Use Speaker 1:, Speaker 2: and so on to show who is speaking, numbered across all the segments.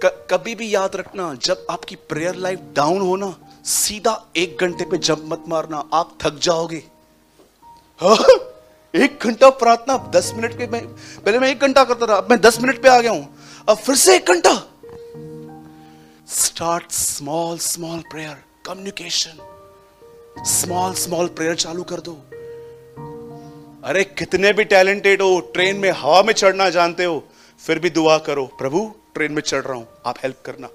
Speaker 1: कभी भी याद रखना, जब आपकी प्रेयर लाइफ डाउन हो ना, सीधा 1 घंटे पे जंप मत मारना, आप थक जाओगे। हाँ? 1 घंटा प्रार्थना, 10 मिनट पे पहले मैं 1 घंटा करता था, अब मैं 10 मिनट पे आ गया हूं, अब फिर से 1 घंटा। Start small small prayer, communication, small small prayer चालू कर दो। अरे कितने भी टैलेंटेड हो, ट्रेन में हवा में चढ़ना जानते हो, फिर भी दुआ करो, प्रभु ट्रेन में चढ़ रहा हूं, आप हेल्प करना।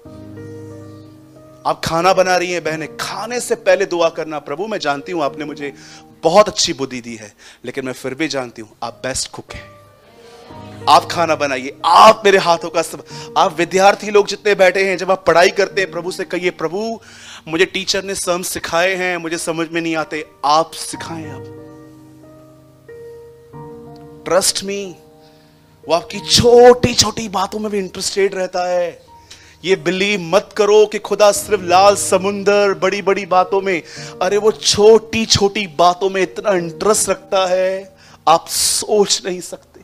Speaker 1: आप खाना बना रही हैं बहनें, खाने से पहले दुआ करना, प्रभु मैं जानती हूं आपने मुझे बहुत अच्छी बुद्धि दी है, लेकिन मैं फिर भी जानती हूं आप बेस्ट कुक हैं, आप खाना बनाइए, आप मेरे हाथों का सब। आप विद्यार्थी लोग जितने बैठे हैं, जब आप पढ़ाई करते हैं, प्रभु से कहिए, प्रभु मुझे टीचर ने सम सिखाए हैं, मुझे समझ में नहीं आते, आप सिखाएं। आप ट्रस्ट मी, वो आपकी छोटी छोटी बातों में भी इंटरेस्टेड रहता है। ये बिलीव मत करो कि खुदा सिर्फ लाल समुंदर बड़ी बड़ी बातों में, अरे वो छोटी छोटी बातों में इतना इंटरेस्ट रखता है, आप सोच नहीं सकते।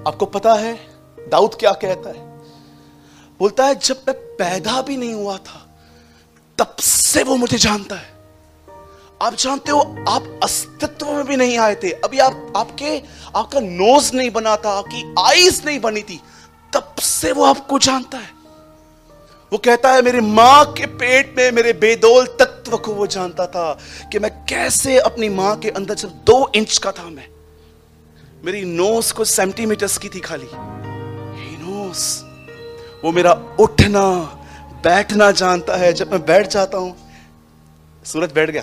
Speaker 1: आपको पता है दाऊद क्या कहता है? बोलता है जब मैं पैदा भी नहीं हुआ था तब से वो मुझे जानता है। आप जानते हो, आप अस्तित्व में भी नहीं आए थे, अभी आपका नोज नहीं बना था, आपकी आईज नहीं बनी थी, तब से वो आपको जानता है। वो कहता है मेरी मां के पेट में मेरे बेदौल तत्व को वो जानता था कि मैं कैसे अपनी मां के अंदर, जब 2 इंच का था मैं, मेरी नोज को सेंटीमीटर्स की थी खाली, ही नोज। वो मेरा उठना बैठना जानता है। जब मैं बैठ जाता हूं, सूरज बैठ गया,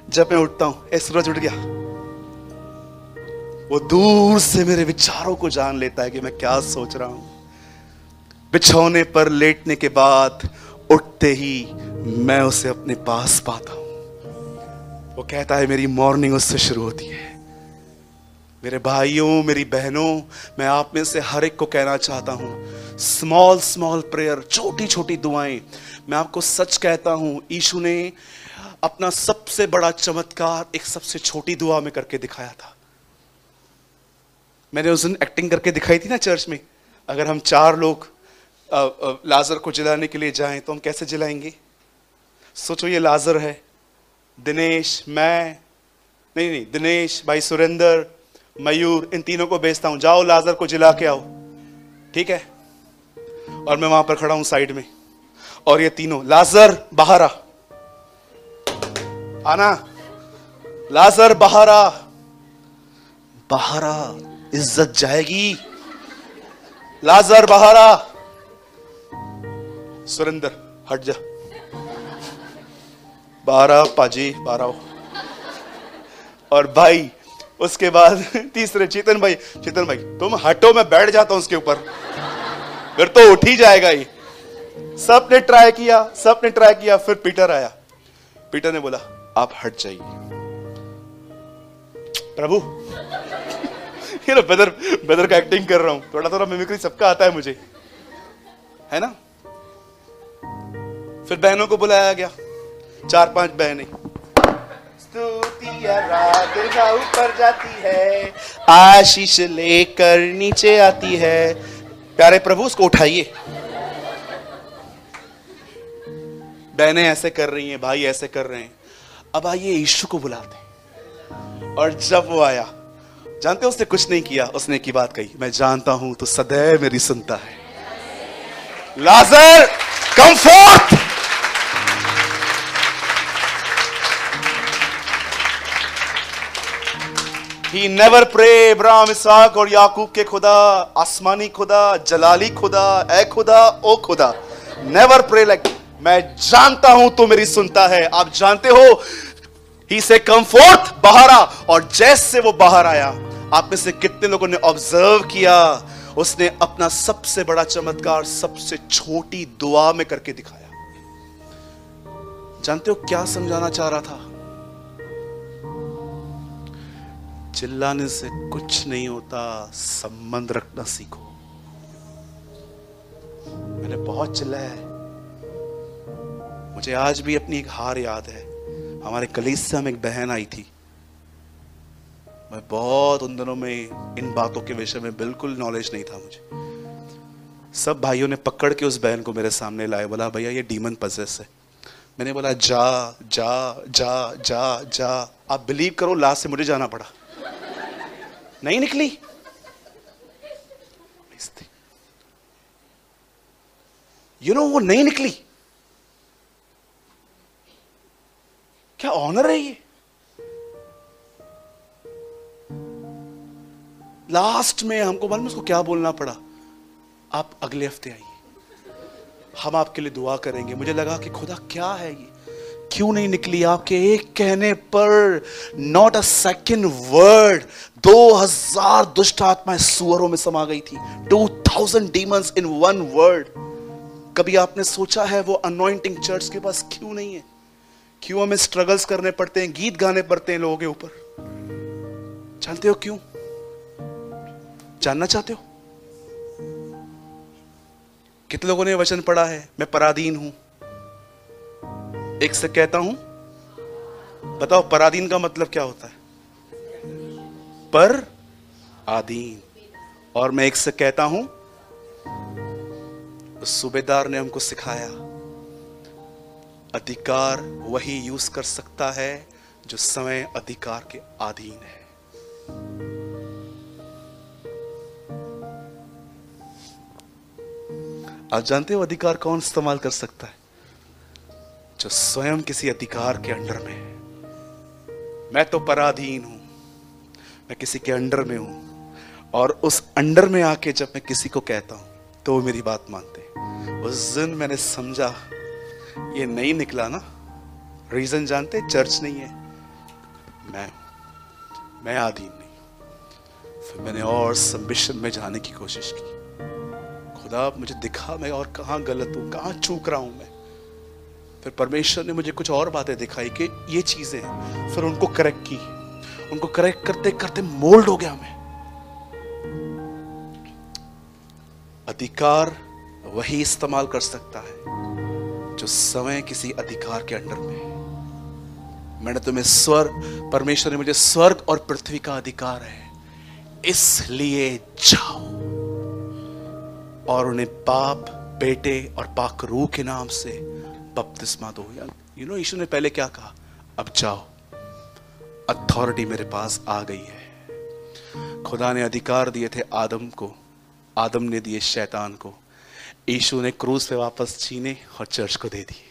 Speaker 1: जब मैं उठता हूं, सूरज उठ गया, वो दूर से मेरे विचारों को जान लेता है कि मैं क्या सोच रहा हूं। बिछौने पर लेटने के बाद उठते ही मैं उसे अपने पास पाता हूं। वो कहता है मेरी मॉर्निंग उससे शुरू होती है। मेरे भाइयों, मेरी बहनों, मैं आप में से हर एक को कहना चाहता हूं, स्मॉल स्मॉल प्रेयर, छोटी छोटी दुआएं। मैं आपको सच कहता हूं, यीशु ने अपना सबसे बड़ा चमत्कार एक सबसे छोटी दुआ में करके दिखाया था। मैंने उस दिन एक्टिंग करके दिखाई थी ना चर्च में। अगर हम 4 लोग लाजर को जिलाने के लिए जाएं तो हम कैसे जिलाएंगे? सोचो, ये लाजर है, दिनेश, मैं नहीं, दिनेश भाई, सुरेंद्र, मयूर, इन तीनों को भेजता हूं, जाओ लाजर को जिला के आओ, ठीक है? और मैं वहां पर खड़ा हूं साइड में, और ये तीनों, लाजर बाहर आना, लाजर बाहर आ, बाहर आ, इज्जत जाएगी, लाजर बाहर आ, सुरेंद्र हट जा, बाहर आ पाजी, बाहर आओ। और भाई उसके बाद तीसरे चेतन भाई तुम हटो, मैं बैठ जाता हूं उसके ऊपर, फिर तो उठ ही जाएगा ये। सबने ट्राई किया, फिर पीटर आया। पीटर ने बोला आप हट जाइए। प्रभु ये ना बेदर का एक्टिंग कर रहा हूं, थोड़ा थोड़ा मिमिक्री सबका आता है मुझे, है ना? फिर बहनों को बुलाया गया, 4-5 बहनें। स्तुति आराधना ऊपर जाती है, आशीष लेकर नीचे आती है। प्यारे प्रभु उसको उठाइए। बहनें ऐसे कर रही हैं, भाई ऐसे कर रहे हैं। अब आइए यीशु को बुलाते हैं। और जब वो आया, जानते हो उसने कुछ नहीं किया, उसने की बात कही, मैं जानता हूं तो सदैव मेरी सुनता है। लाजर come forth. He never pray इब्राहिम, इसहाक और याकूब के खुदा, आसमानी खुदा, जलाली खुदा, ए खुदा, ओ खुदा, never pray like, मैं जानता हूं तो मेरी सुनता है। आप जानते हो, ही से कम फोर्थ, बाहर आ। और जैसे वो बाहर आया, आप में से कितने लोगों ने ऑब्जर्व किया, उसने अपना सबसे बड़ा चमत्कार सबसे छोटी दुआ में करके दिखाया। जानते हो क्या समझाना चाह रहा था? चिल्लाने से कुछ नहीं होता, संबंध रखना सीखो। मैंने बहुत चिल्लाया है, मुझे आज भी अपनी एक हार याद है। हमारे कलीसिया में एक बहन आई थी, मैं बहुत उन दिनों में इन बातों के विषय में बिल्कुल नॉलेज नहीं था मुझे। सब भाइयों ने पकड़ के उस बहन को मेरे सामने लाया, बोला भैया ये डीमन पजेस है। मैंने बोला जा जा जा जा जा। आप बिलीव करो लास्ट से मुझे जाना पड़ा, नहीं निकली। वो नहीं निकली। क्या ऑनर है ये। लास्ट में हमको मालूम उसको क्या बोलना पड़ा, आप अगले हफ्ते आइए, हम आपके लिए दुआ करेंगे। मुझे लगा कि खुदा क्या है ये, क्यों नहीं निकली। आपके एक कहने पर, नॉट अ सेकेंड वर्ड, 2000 दुष्ट आत्माएं सुअरों में समा गई थी। 2000 डीमंस इन वन वर्ड। कभी आपने सोचा है वो अनॉइंटिंग चर्च के पास क्यों नहीं है? क्यों हमें स्ट्रगल्स करने पड़ते हैं, गीत गाने पड़ते हैं लोगों के ऊपर? जानते हो क्यों? जानना चाहते हो? कितने लोगों ने वचन पढ़ा है, मैं पराधीन हूं। एक से कहता हूं, बताओ पराधीन का मतलब क्या होता है? पर आधीन। और मैं एक से कहता हूं, उस सूबेदार ने हमको सिखाया, अधिकार वही यूज कर सकता है जो समय अधिकार के अधीन है। आप जानते हो अधिकार कौन इस्तेमाल कर सकता है? जो स्वयं किसी अधिकार के अंडर में है। मैं तो पराधीन हूं, मैं किसी के अंडर में हूं, और उस अंडर में आके जब मैं किसी को कहता हूं तो वो मेरी बात मानते। उस दिन मैंने समझा ये नहीं निकला ना, रीजन जानते? चर्च नहीं है, मैं अधीन नहीं। फिर मैंने और सबमिशन में जाने की कोशिश की। खुदा मुझे दिखा मैं और कहां गलत हूं, कहां चूक रहा हूं मैं। फिर परमेश्वर ने मुझे कुछ और बातें दिखाई कि ये चीजें हैं। फिर उनको करेक्ट की, उनको करेक्ट करते करते मोल्ड हो गया मैं। अधिकार वही इस्तेमाल कर सकता है जो समय किसी अधिकार के अंडर में है। मैंने तुम्हें स्वर्ग, परमेश्वर ने मुझे स्वर्ग और पृथ्वी का अधिकार है, इसलिए जाओ और उन्हें बाप, बेटे और पाक रूह के नाम से बपतिस्मा दो। यीशु ने पहले क्या कहा? अब जाओ, अथॉरिटी मेरे पास आ गई है। खुदा ने अधिकार दिए थे आदम को, आदम ने दिए शैतान को। यीशु ने क्रूस पे वापस छीने और चर्च को दे दिए।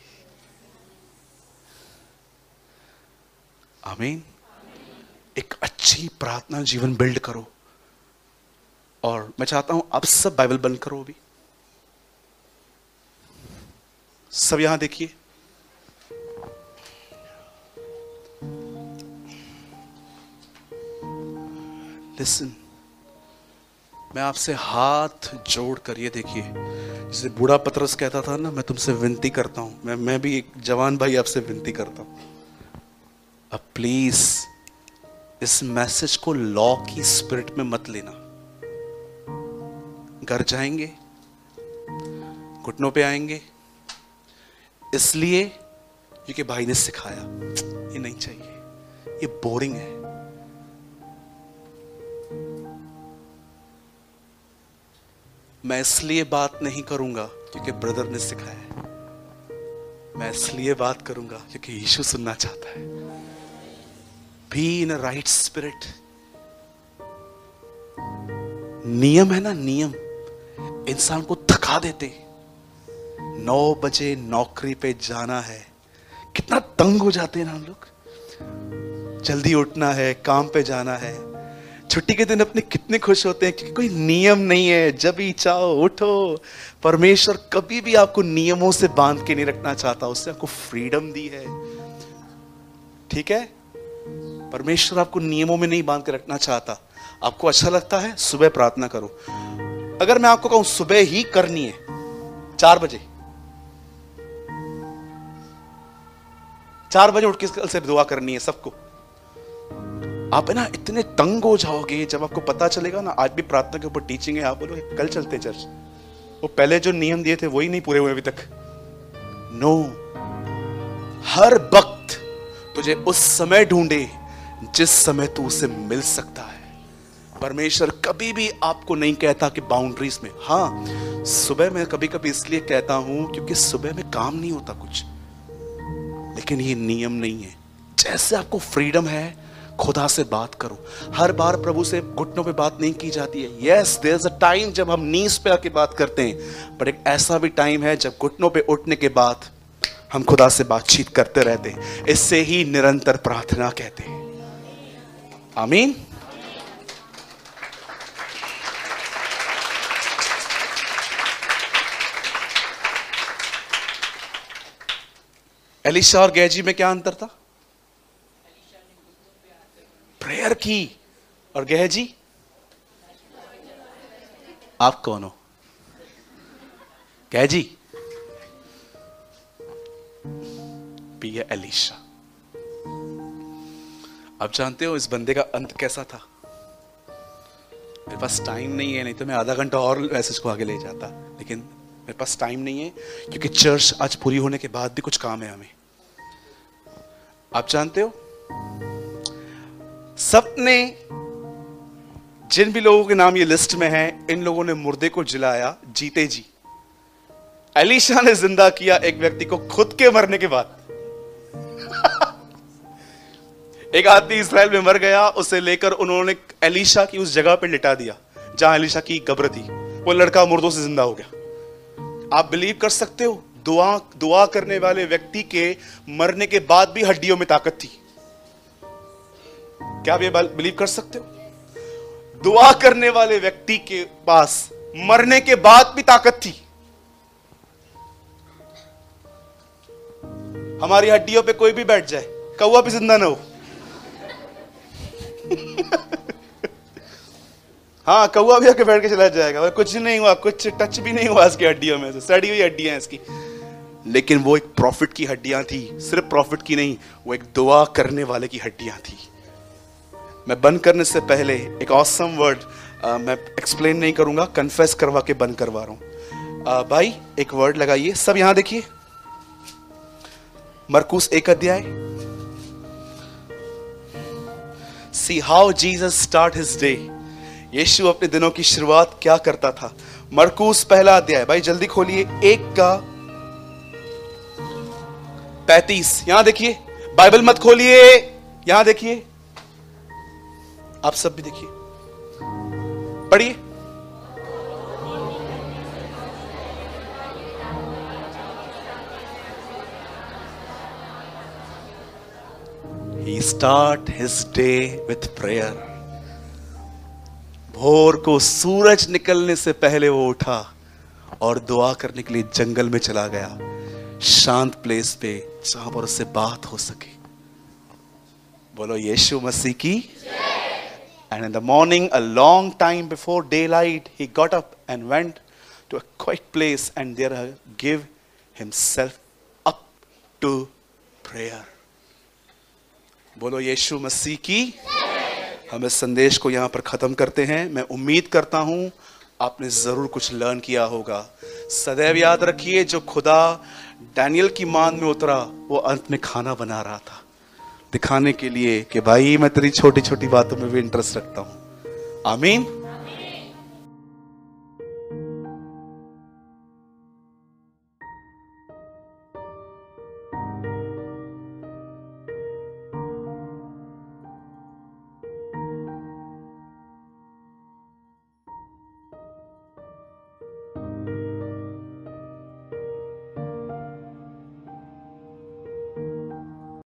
Speaker 1: आमीन। एक अच्छी प्रार्थना जीवन बिल्ड करो। और मैं चाहता हूं आप सब बाइबल बंद करो अभी, सब यहां देखिए। लिसन, मैं आपसे हाथ जोड़कर, ये देखिए, जैसे बूढ़ा पतरस कहता था ना, मैं तुमसे विनती करता हूं, मैं भी एक जवान भाई आपसे विनती करता हूं, अब प्लीज इस मैसेज को लॉ की स्पिरिट में मत लेना। घर जाएंगे, घुटनों पे आएंगे, इसलिए क्योंकि भाई ने सिखाया। ये नहीं चाहिए, ये बोरिंग है। मैं इसलिए बात नहीं करूंगा क्योंकि ब्रदर ने सिखाया है, मैं इसलिए बात करूंगा क्योंकि यीशु सुनना चाहता है। Be in a right spirit. नियम है ना, नियम इंसान को थका देते। 9 बजे नौकरी पे जाना है, कितना तंग हो जाते हैं ना हम लोग। जल्दी उठना है, काम पे जाना है। छुट्टी के दिन अपने कितने खुश होते हैं क्योंकि कोई नियम नहीं है, जब भी चाहो उठो। परमेश्वर कभी भी आपको नियमों से बांध के नहीं रखना चाहता, उसने आपको फ्रीडम दी है। ठीक है, परमेश्वर आपको नियमों में नहीं बांध के रखना चाहता। आपको अच्छा लगता है सुबह प्रार्थना करो। अगर मैं आपको कहूं सुबह ही करनी है 4 बजे, 4 बजे उठ के कल से दुआ करनी है सबको, आप है ना इतने तंग हो जाओगे जब आपको पता चलेगा ना आज भी प्रार्थना के ऊपर टीचिंग है, आप बोलोगे कल चलते हैं चर्च। वो पहले जो नियम दिए थे वही नहीं पूरे हुए अभी तक। नो, हर वक्त तुझे उस समय ढूंढे जिस समय तू उसे मिल सकता है। परमेश्वर कभी भी आपको नहीं कहता कि बाउंड्रीज में। हाँ, सुबह में कभी कभी इसलिए कहता हूं क्योंकि सुबह में काम नहीं होता कुछ, लेकिन ये नियम नहीं है। जैसे आपको फ्रीडम है, खुदा से बात करो। हर बार प्रभु से घुटनों पे बात नहीं की जाती है। Yes, there is a time जब हम नीज पे आके बात करते हैं, पर एक ऐसा भी टाइम है जब घुटनों पे उठने के बाद हम खुदा से बातचीत करते रहते हैं। इससे ही निरंतर प्रार्थना कहते हैं। आमीन। एलीशा और गेहजी में क्या अंतर था? प्रेयर की, और गेहजी? आप कौन हो? गेहजी भी है एलीशा। आप जानते हो इस बंदे का अंत कैसा था? मेरे पास टाइम नहीं है, नहीं तो मैं आधा घंटा और मैसेज को आगे ले जाता, लेकिन मेरे पास टाइम नहीं है क्योंकि चर्च आज पूरी होने के बाद भी कुछ काम है हमें। आप जानते हो, सबने, जिन भी लोगों के नाम ये लिस्ट में है, इन लोगों ने मुर्दे को जिलाया जीते जी। एलीशा ने जिंदा किया एक व्यक्ति को खुद के मरने के बाद। एक आदमी इस्राएल में मर गया, उसे लेकर उन्होंने एलीशा की उस जगह पे लिटा दिया जहां एलीशा की कब्र थी। वो लड़का मुर्दों से जिंदा हो गया। आप बिलीव कर सकते हो? दुआ करने वाले व्यक्ति के मरने के बाद भी हड्डियों में ताकत थी। क्या आप ये बिलीव कर सकते हो? दुआ करने वाले व्यक्ति के पास मरने के बाद भी ताकत थी। हमारी हड्डियों पे कोई भी बैठ जाए, कौवा भी जिंदा ना हो। हाँ, कौवा भी आके बैठ के चला जाएगा, कुछ नहीं हुआ, कुछ टच भी नहीं हुआ इसकी हड्डियों में से, सड़ी हुई हड्डियां इसकी। लेकिन वो एक प्रॉफिट की हड्डियां थी। सिर्फ प्रॉफिट की नहीं, वो एक दुआ करने वाले की हड्डियां थी। मैं बंद करने से पहले एक ऑसम वर्ड मैं एक्सप्लेन नहीं करूंगा, कन्फेस करवा के बंद करवा रहा हूं। भाई एक वर्ड लगाइए, सब यहां देखिए, मरकुस 1 अध्याय। See how Jesus start his day. यीशु अपने दिनों की शुरुआत क्या करता था? मरकुस 1 अध्याय, भाई जल्दी खोलिए, 1:35। यहां देखिए, बाइबल मत खोलिए, यहां देखिए, आप सब भी देखिए, पढ़िए। He start his day with prayer. भोर को सूरज निकलने से पहले वो उठा और दुआ करने के लिए जंगल में चला गया, शांत प्लेस पे जहां पर उससे बात हो सके। बोलो यीशु मसीह की। And in the morning, a long time before daylight, he got up and went to a quiet place and there gave himself up to prayer. बोलो यीशु मसीह की। हम इस संदेश को यहाँ पर ख़त्म करते हैं। मैं उम्मीद करता हूँ आपने ज़रूर कुछ लर्न किया होगा। सदैव याद रखिए, जो खुदा डैनियल की मान में उतरा, वो अंत में खाना बना रहा था, दिखाने के लिए कि भाई मैं तेरी छोटी छोटी बातों में भी इंटरेस्ट रखता हूँ। आमीन।